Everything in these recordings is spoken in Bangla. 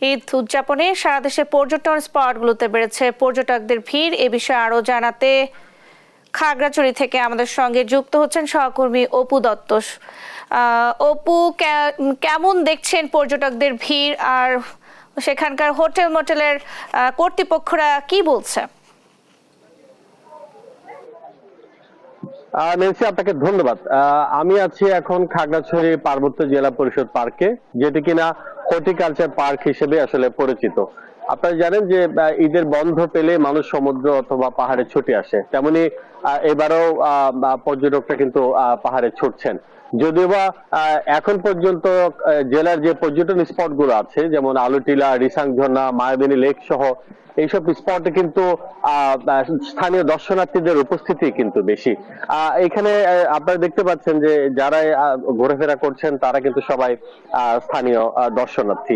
ঈদ উদযাপনে সারা দেশে পর্যটন স্পটগুলোতে বেড়েছে পর্যটকদের ভিড়। এ বিষয়ে আরো জানাতে খাগড়াছড়ি থেকে আমাদের সঙ্গে যুক্ত হচ্ছেন সহকর্মী অপু দত্ত। অপু, কেমন দেখছেন পর্যটকদের ভিড়, আর সেখানকার হোটেল মোটেলের কর্তৃপক্ষরা কি বলছে? নেন্সি, আপনাকে ধন্যবাদ। আমি আছি এখন খাগড়াছড়ি পার্বত্য জেলা পরিষদ পার্কে, যেটি কিনা হর্টিকালচার পার্ক হিসেবে আসলে পরিচিত। আপনারা জানেন যে ঈদের বন্ধ পেলে মানুষ সমুদ্র অথবা পাহাড়ে ছুটে আসে, তেমনি এবারও পর্যটকরা কিন্তু পাহাড়ে ছুটছেন। যদিও বা এখন পর্যন্ত জেলার যে পর্যটন স্পট গুলো আছে, যেমন আলুটিলা, রিসাং ঝর্ণা, মায়াবিনী লেক সহ এইসব স্পটে কিন্তু স্থানীয় দর্শনার্থীদের উপস্থিতি কিন্তু বেশি। এখানে আপনারা দেখতে পাচ্ছেন যে যারা ঘোরাফেরা করছেন তারা কিন্তু সবাই স্থানীয় দর্শনার্থী।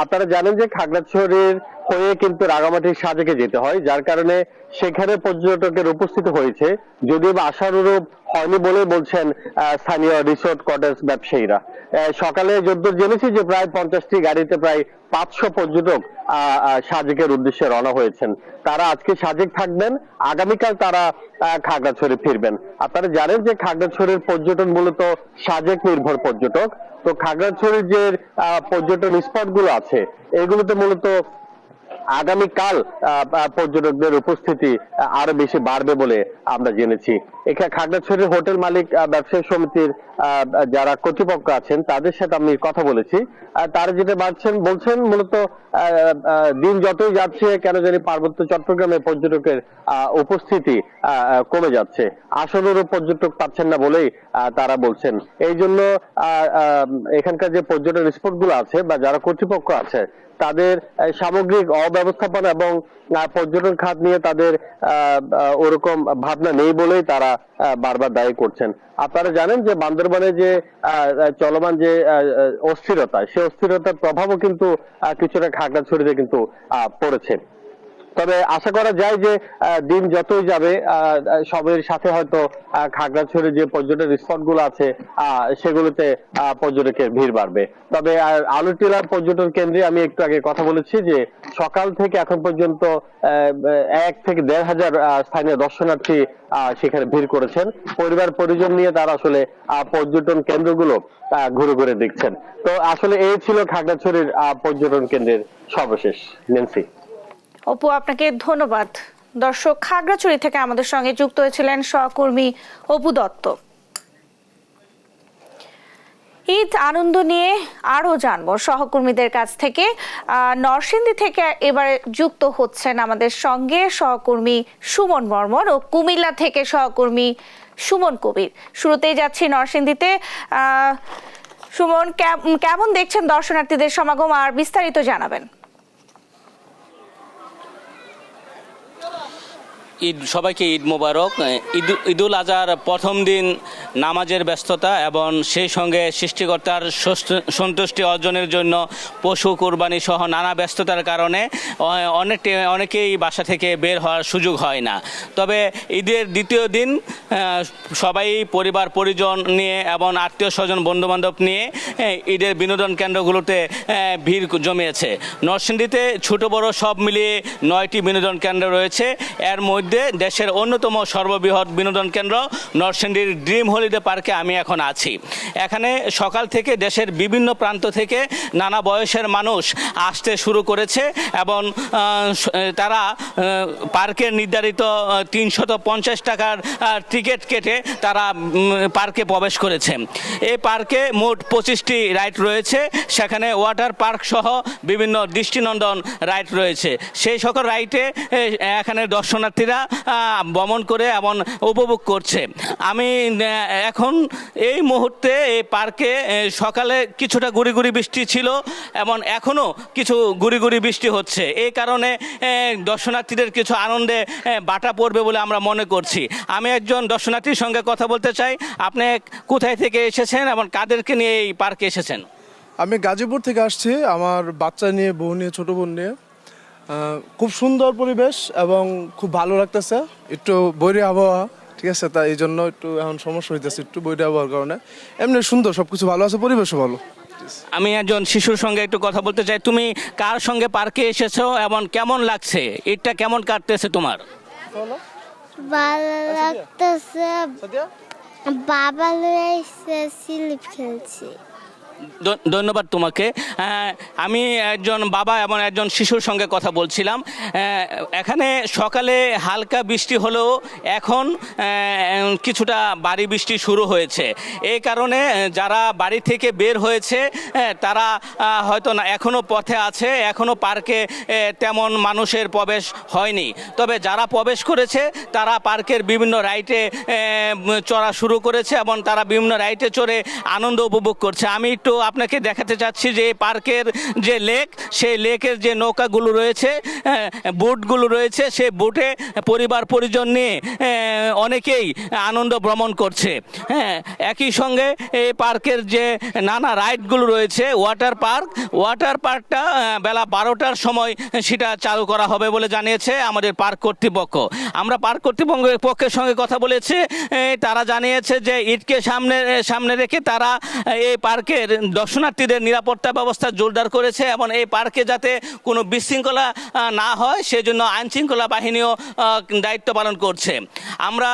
আপনারা জানেন যে খাগড়াছড়ির হয়ে কিন্তু রাঙামাটির সাজেকে যেতে হয়, যার কারণে সেখানে পর্যটকের উপস্থিতি হয়েছে, যদিও বা আশানুরূপ হয়নি বলে বলছেন স্থানীয় রিসোর্ট কটেজ ব্যবসায়ীরা। সকালে যদ্দূর জেনেছি যে প্রায় 50টি গাড়িতে প্রায় 500 পর্যটক সাজেকের উদ্দেশ্যে রওনা হয়েছেন। তারা আজকে সাজেক থাকবেন, আগামীকাল তারা খাগড়াছড়ি ফিরবেন। আপনারা জানেন যে খাগড়াছড়ির পর্যটন মূলত সাজেক নির্ভর পর্যটক। তো খাগড়াছড়ির যে পর্যটন স্পট গুলো আছে, এগুলোতে মূলত আগামীকাল পর্যটকদের উপস্থিতি আরো বেশি বাড়বে বলে আমরা জেনেছি। এখানে খাগড়াছড়ির হোটেল মালিক ব্যবসায়ী সমিতির যারা কর্তৃপক্ষ আছেন তাদের সাথে আমি কথা বলেছি। তারা যেটা বলছেন মূলত দিন যতই যাচ্ছে কেন জানি পার্বত্য চট্টগ্রামে পর্যটকের উপস্থিতি কমে যাচ্ছে, আশানুরূপ পর্যটক পাচ্ছেন না বলেই তারা বলছেন। এই জন্য এখানকার যে পর্যটন স্পট গুলো আছে বা যারা কর্তৃপক্ষ আছে তাদের সামগ্রিক অব্যবস্থাপনা এবং পর্যটন খাত নিয়ে তাদের ওরকম ভাবনা নেই বলেই তারা বারবার দায়ী করছেন। আপনারা জানেন যে বান্দরবানে যে চলমান যে অস্থিরতা, সেই অস্থিরতার প্রভাবও কিন্তু কিছুটা খাগড়াছড়িতে কিন্তু পড়েছে। তবে আশা করা যায় যে দিন যতই যাবে সবের সাথে হয়তো খাগড়াছড়ির যে পর্যটন স্পট গুলো আছে সেগুলোতে পর্যটকের ভিড় বাড়বে। তবে আলুটিলার পর্যটন কেন্দ্রে আমি একটু আগে কথা বলেছি যে সকাল থেকে এখন পর্যন্ত 1 থেকে 1,500 স্থানীয় দর্শনার্থী সেখানে ভিড় করেছেন। পরিবার পরিজন নিয়ে তারা আসলে পর্যটন কেন্দ্রগুলো ঘুরে ঘুরে দেখছেন। তো আসলে এই ছিল খাগড়াছড়ির পর্যটন কেন্দ্রের সর্বশেষ। নেন্সি। অপু, আপনাকে ধন্যবাদ। দর্শক, খাগড়াছড়ি থেকে আমাদের সঙ্গে যুক্ত হয়েছিলেন সহকর্মী অপু দত্ত। ঈদ আনন্দ নিয়ে আরো জানবো সহকর্মীদের কাছ থেকে। নরসিংদী থেকে এবারে যুক্ত হচ্ছেন আমাদের সঙ্গে সহকর্মী সুমন বর্মন ও কুমিল্লা থেকে সহকর্মী সুমন কবির। শুরুতেই যাচ্ছি নরসিংদীতে। সুমন, কেমন দেখছেন দর্শনার্থীদের সমাগম, আর বিস্তারিত জানাবেন। সবাইকে ঈদ মোবারক। ঈদুল আজহার প্রথম দিন নামাজের ব্যস্ততা এবং সেই সঙ্গে সৃষ্টিকর্তার সন্তুষ্টি অর্জনের জন্য পশু কোরবানি সহ নানা ব্যস্ততার কারণে অনেকেই বাসা থেকে বের হওয়ার সুযোগ হয় না। তবে ঈদের দ্বিতীয় দিন সবাই পরিবার পরিজন নিয়ে এবং আত্মীয় স্বজন বন্ধুবান্ধব নিয়ে ঈদের বিনোদন কেন্দ্রগুলোতে ভিড় জমিয়েছে। নরসিংদীতে ছোট বড় সব মিলিয়ে 9টি বিনোদন কেন্দ্র রয়েছে। এর মধ্যে দেশের অন্যতম সর্ববৃহৎ বিনোদন কেন্দ্র নরসিংদীর ড্রিম হলিডে পার্কে আমি এখন আছি। এখানে সকাল থেকে দেশের বিভিন্ন প্রান্ত থেকে নানা বয়সের মানুষ আসতে শুরু করেছে এবং তারা পার্কের নির্ধারিত 350 টাকার টিকিট কেটে তারা পার্কে প্রবেশ করেছে। এই পার্কে মোট 25টি রাইড রয়েছে। সেখানে ওয়াটার পার্ক সহ বিভিন্ন দৃষ্টিনন্দন রাইড রয়েছে। সেই সকল রাইডে এখানে দর্শনার্থীরা ভ্রমণ করে এবং উপভোগ করছে। আমি এখন এই মুহূর্তে এই পার্কে সকালে কিছুটা গুড়ি গুড়ি বৃষ্টি ছিল এবং এখনও কিছু গুড়ি গুড়ি বৃষ্টি হচ্ছে। এই কারণে দর্শনার্থীদের কিছু আনন্দে বাটা পড়বে বলে আমরা মনে করছি। আমি একজন দর্শনার্থীর সঙ্গে কথা বলতে চাই। আপনি কোথায় থেকে এসেছেন এবং কাদেরকে নিয়ে এই পার্কে এসেছেন? আমি গাজীপুর থেকে আসছি, আমার বাচ্চা নিয়ে, বউ নিয়ে, ছোট বোন নিয়ে। খুব সুন্দর পরিবেশ এবং খুব ভালো লাগতেছে। একটু বৈরী আবহাওয়া, ঠিক আছে, তাই এই জন্য একটু এখন সমস্যা হইতেছে একটু বৈরী আবহাওয়ার কারণে। এমনি সুন্দর, সবকিছু ভালো আছে, পরিবেশও ভালো। প্লিজ। আমি একজন শিশুর সঙ্গে একটু কথা বলতে চাই। তুমি কার সঙ্গে পার্কে এসেছো এবং কেমন লাগছে? ঈদটা কেমন কাটতেছে তোমার? ভালো লাগতেছে। বাবা লয়ে এসে স্লিপ খেলছি। ধন্যবাদ তোমাকে। আমি একজন বাবা এবং একজন শিশুর সঙ্গে কথা বলছিলাম। এখানে সকালে হালকা বৃষ্টি হলেও এখন কিছুটা ভারী বৃষ্টি শুরু হয়েছে। এই কারণে যারা বাড়ি থেকে বের হয়েছে তারা হয়তো না এখনও পথে আছে, এখনও পার্কে তেমন মানুষের প্রবেশ হয়নি। তবে যারা প্রবেশ করেছে তারা পার্কের বিভিন্ন রাইডে চড়া শুরু করেছে এবং তারা বিভিন্ন রাইডে চড়ে আনন্দ উপভোগ করছে। আমি একটু আপনাকে দেখাতে চাচ্ছি যে এই পার্কের যে লেক, সেই লেকের যে নৌকাগুলো রয়েছে, বোটগুলো রয়েছে, সেই বোটে পরিবার পরিজন নিয়ে অনেকেই আনন্দ ভ্রমণ করছে। হ্যাঁ, একই সঙ্গে এই পার্কের যে নানা রাইডগুলো রয়েছে, ওয়াটার পার্কটা বেলা 12টার সময় সেটা চালু করা হবে বলে জানিয়েছে আমাদের পার্ক কর্তৃপক্ষ। আমরা পার্ক কর্তৃপক্ষের সঙ্গে কথা বলেছি, তারা জানিয়েছে যে ঈদকে সামনে রেখে তারা এই পার্কের দর্শনার্থীদের নিরাপত্তা ব্যবস্থা জোরদার করেছে এবং এই পার্কে যাতে কোনো বিশৃঙ্খলা না হয় সেজন্য আইনশৃঙ্খলা বাহিনীও দায়িত্ব পালন করছে। আমরা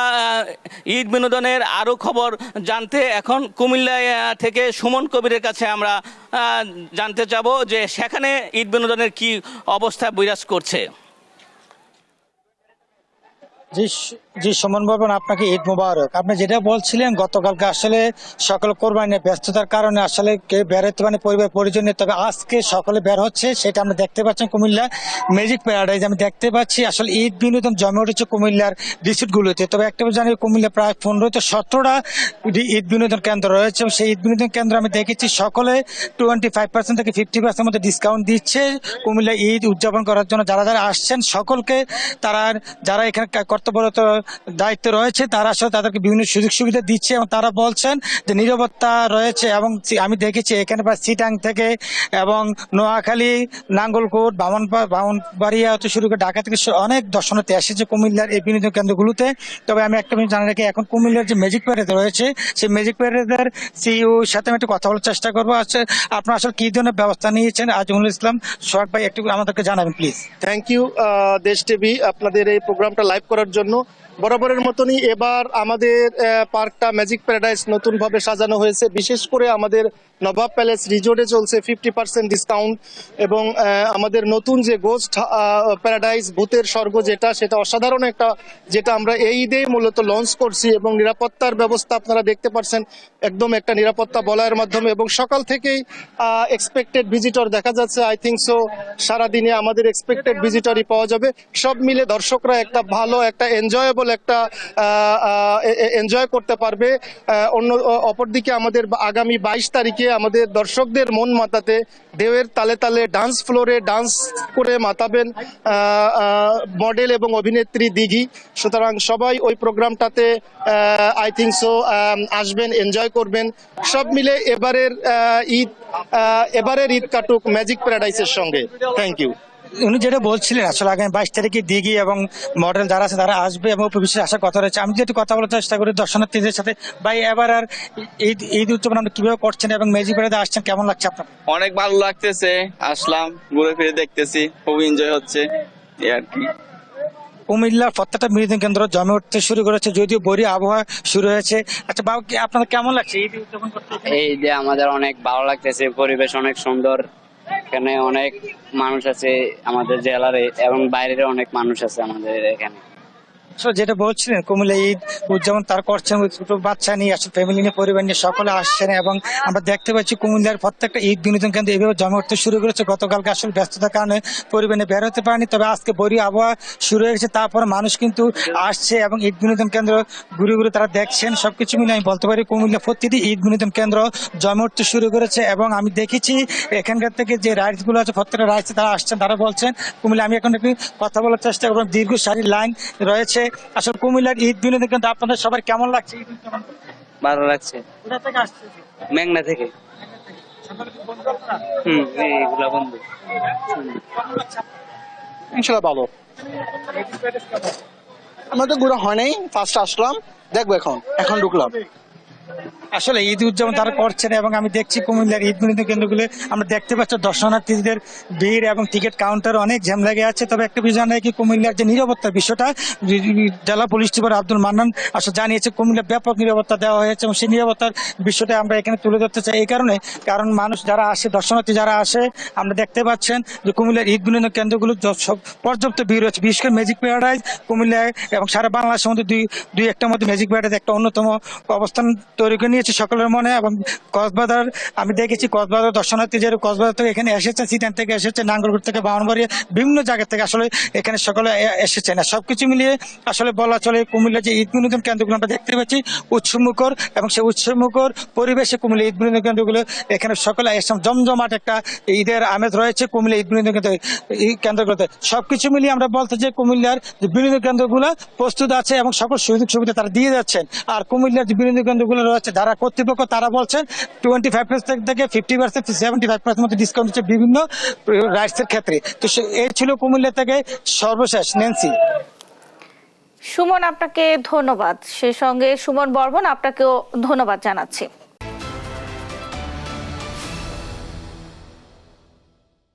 ঈদ বিনোদনের আরও খবর জানতে এখন কুমিল্লা থেকে সুমন কবিরের কাছে আমরা জানতে যাব যে সেখানে ঈদ বিনোদনের কি অবস্থা বিরাজ করছে। জি সুমন বর্মন, আপনাকে ঈদ মোবারক। আপনি যেটা বলছিলেন গতকালকে আসলে সকল কোরবানির ব্যস্ততার কারণে আসলে কেউ বেরোতে মানে পরিবার পরিজন নিয়ে, তবে আজকে সকলে বের হচ্ছে, সেটা আমরা দেখতে পাচ্ছেন কুমিল্লা ম্যাজিক প্যারাডাইজ। আমি দেখতে পাচ্ছি আসলে ঈদ বিনোদন জমে উঠেছে কুমিল্লার ডিস্ট্রিক্টগুলোতে। তবে একটা জানি কুমিল্লা প্রায় 15 থেকে 17টা ঈদ বিনোদন কেন্দ্র রয়েছে এবং সেই ঈদ বিনোদন কেন্দ্র আমি দেখেছি সকলে 25% থেকে 50% মধ্যে ডিসকাউন্ট দিচ্ছে কুমিল্লা ঈদ উদযাপন করার জন্য। যারা যারা আসছেন সকলকে যারা এখানে কর্তব্যরত দায়িত্ব রয়েছে তারা আসলে তাদেরকে বিভিন্ন সুযোগ সুবিধা দিচ্ছে এবং তারা বলছেন যে নিরাপত্তা রয়েছে। এবং আমি দেখেছি এখানে প্রায় চিটাং থেকে এবং নোয়াখালী, নাঙ্গলকোট, বামনবাড়িয়া হতে শুরু করে ঢাকা থেকে অনেক দর্শনার্থী এসেছে কুমিল্লার এই বিনোদন কেন্দ্রগুলোতে। তবে আমি একটা জিনিস জানা রাখি, এখন কুমিল্লার যে ম্যাজিক প্যারেড রয়েছে সেই ম্যাজিক প্যারেডের সিইওর সাথে আমি একটু কথা বলার চেষ্টা করবো। আপনারা আসলে কি ধরনের ব্যবস্থা নিয়েছেন আজিমুল ইসলাম সোহাগ ভাই, একটু আমাদেরকে জানাবেন প্লিজ। থ্যাংক ইউ দেশ টিভি আপনাদের এই প্রোগ্রামটা লাইভ করার জন্য। বরাবরের মতনই এবার আমাদের পার্কটা ম্যাজিক প্যারাডাইস নতুনভাবে সাজানো হয়েছে। বিশেষ করে আমাদের নবাব প্যালেস রিজোর্টে চলছে 50% ডিসকাউন্ট এবং আমাদের নতুন যে গোস্ট প্যারাডাইস ভূতের স্বর্গ সেটা অসাধারণ একটা, যেটা আমরা এই ঈদে মূলত লঞ্চ করছি এবং নিরাপত্তার ব্যবস্থা আপনারা দেখতে পাচ্ছেন, একদম একটা নিরাপত্তা বলয়ের মাধ্যমে এবং সকাল থেকেই এক্সপেক্টেড ভিজিটর দেখা যাচ্ছে। আই থিঙ্ক সো সারাদিনে আমাদের এক্সপেক্টেড ভিজিটরই পাওয়া যাবে। সব মিলে দর্শকরা একটা ভালো একটা এনজয়েবল একটা এনজয় করতে পারবে। অপরদিকে আমাদের আগামী 22 তারিখে আমাদের দর্শকদের মন মাতাতে ঢেউয়ের তালে তালে ডান্স ফ্লোরে ডান্স করে মাতাবেন মডেল এবং অভিনেত্রী দিঘি। সুতরাং সবাই ওই প্রোগ্রামটাতে আই থিঙ্ক সো আসবেন, এনজয় করবেন। সব মিলে এবারের ঈদ কাটুক ম্যাজিক প্যারাডাইসের সঙ্গে। Thank you. উনি যেটা বলছিলেন আসলে আগামী 22 তারিখে দিঘি এবং মডেল যারা আছে তারা আসবে এবং বিশেষ আসার কথা রয়েছে। আমি যেটা কথা বলার চেষ্টা করি দর্শনার্থীদের সাথে, ভাই এবার আর ঈদ উদযাপন আপনি কিভাবে করছেন এবং ম্যাজিক প্যারাডাইসে আসছেন, কেমন লাগছে আপনার? অনেক ভালো লাগতেছে, আসলাম ঘুরে ফিরে দেখতেছি, খুব এনজয় হচ্ছে এই আর কি। কুমিল্লার প্রত্যেকটা বিনোদন কেন্দ্র জমে উঠতে শুরু করেছে, যদিও বৈরী আবহাওয়া শুরু হয়েছে। আচ্ছা বাবু, আপনাদের কেমন লাগছে ঈদ উদযাপন করতে? এই যে আমাদের অনেক ভালো লাগতেছে, পরিবেশ অনেক সুন্দর, এখানে অনেক মানুষ আছে আমাদের জেলার এবং বাইরের অনেক মানুষ আছে আমাদের এখানে। যেটা বলছিলেন কুমিল্লা ঈদ উদযাপন তার করছেন ছোট বাচ্চা নিয়ে, আসলে ফ্যামিলি নিয়ে পরিবার নিয়ে সকলে আসছেন এবং আমরা দেখতে পাচ্ছি কুমিল্লার প্রত্যেকটা ঈদ বিনোদন কেন্দ্র এইভাবে জমে উঠতে শুরু করেছে। গতকালকে আসলে ব্যস্ততার কারণে পরিবার নিয়ে বের হতে পারেনি, তবে আজকে বৈরী আবহাওয়া শুরু হয়ে গেছে, তারপর মানুষ কিন্তু আসছে এবং ঈদ বিনোদন কেন্দ্র ঘুরে ঘুরে তারা দেখছেন। সবকিছু মিলে আমি বলতে পারি কুমিল্লা প্রতিটি ঈদ বিনোদন কেন্দ্র জমে উঠতে শুরু করেছে এবং আমি দেখেছি এখানকার থেকে যে রাইডস গুলো আছে প্রত্যেকটা রাইডসে তারা আসছেন, তারা বলছেন কুমিল্লা। আমি এখন একটু কথা বলার চেষ্টা করবো, দীর্ঘ সারির লাইন রয়েছে। আসলে কুমিল্লার ঈদ বিনোদন কিন্তু আপনাদের সবার কেমন লাগছে? ভালো লাগছে। কোথা থেকে আসছে? মেঘনা থেকে। এইগুলা বন্ধু ইনশাল্লাহ ভালো। আমাদের ঘোরা হয় নাই, ফার্স্ট আসলাম, দেখবো এখন ঢুকলাম। আসলে ঈদ উদযাপন তারা করছেন এবং আমি দেখছি কুমিল্লার ঈদ বিনোদন কেন্দ্রগুলো আমরা দেখতে পাচ্ছি দর্শনার্থীদের ভিড় এবং টিকিট কাউন্টার অনেক জ্যাম লেগে আছে। তবে একটা বিষয় জানাই কি কুমিল্লার যে নিরাপত্তার বিষয়টা জেলা পুলিশ সুপার আব্দুল মান্নান আসলে জানিয়েছে কুমিল্লা ব্যাপক নিরাপত্তা দেওয়া হয়েছে এবং সেই নিরাপত্তার বিষয়টা আমরা এখানে তুলে ধরতে চাই এই কারণে, কারণ মানুষ যারা আসে, দর্শনার্থী যারা আসে, আমরা দেখতে পাচ্ছেন যে কুমিল্লার ঈদ বিনোদন কেন্দ্রগুলো সব পর্যাপ্ত ভিড় হচ্ছে। বিশেষ করে ম্যাজিক প্যারাডাইজ কুমিল্লায় এবং সারা বাংলাদেশের মধ্যে দুই একটার মধ্যে ম্যাজিক প্যারাডাইজ একটা অন্যতম অবস্থান তৈরি করে নিয়েছে সকলের মনে। এবং কক্সবাজার আমি দেখেছি কক্সবাজার দর্শনার্থী যে কক্সবাজার থেকে এখানে এসেছে, সিটান থেকে এসেছে, নাঙ্গলকোট থেকে, বামনবাড়িয়া, বিভিন্ন জায়গা থেকে আসলে এখানে সকলে এসেছে। না সবকিছু মিলিয়ে আসলে বলা চলে কুমিল্লা যে ঈদ বিনোদন কেন্দ্রগুলো আমরা দেখতে পাচ্ছি উৎসবমুখর এবং সেই উৎসবমুখর পরিবেশে কুমিল্লা ঈদ বিনোদন কেন্দ্রগুলো এখানে সকলে এসে জমজমাট একটা ঈদের আমেজ রয়েছে কুমিল্লা ঈদ বিনোদন কেন্দ্র এই কেন্দ্রগুলোতে। সবকিছু মিলিয়ে আমরা বলতে যে কুমিল্লার যে বিনোদন কেন্দ্রগুলো প্রস্তুত আছে এবং সকল সুযোগ সুবিধা তারা দিয়ে যাচ্ছেন। আর কুমিল্লার যে বিনোদন কেন্দ্রগুলো রয়েছে যারা কর্তৃপক্ষ তারা বলছেন 25% থেকে 50% 75% মতো ডিসকাউন্ট হচ্ছে বিভিন্ন রাইডসের ক্ষেত্রে। তো এই ছিল কুমিল্লা থেকে সর্বশেষ ন্যান্সি। সুমন, আপনাকে ধন্যবাদ। সেই সঙ্গে সুমন বর্মন, আপনাকেও ধন্যবাদ জানাচ্ছি।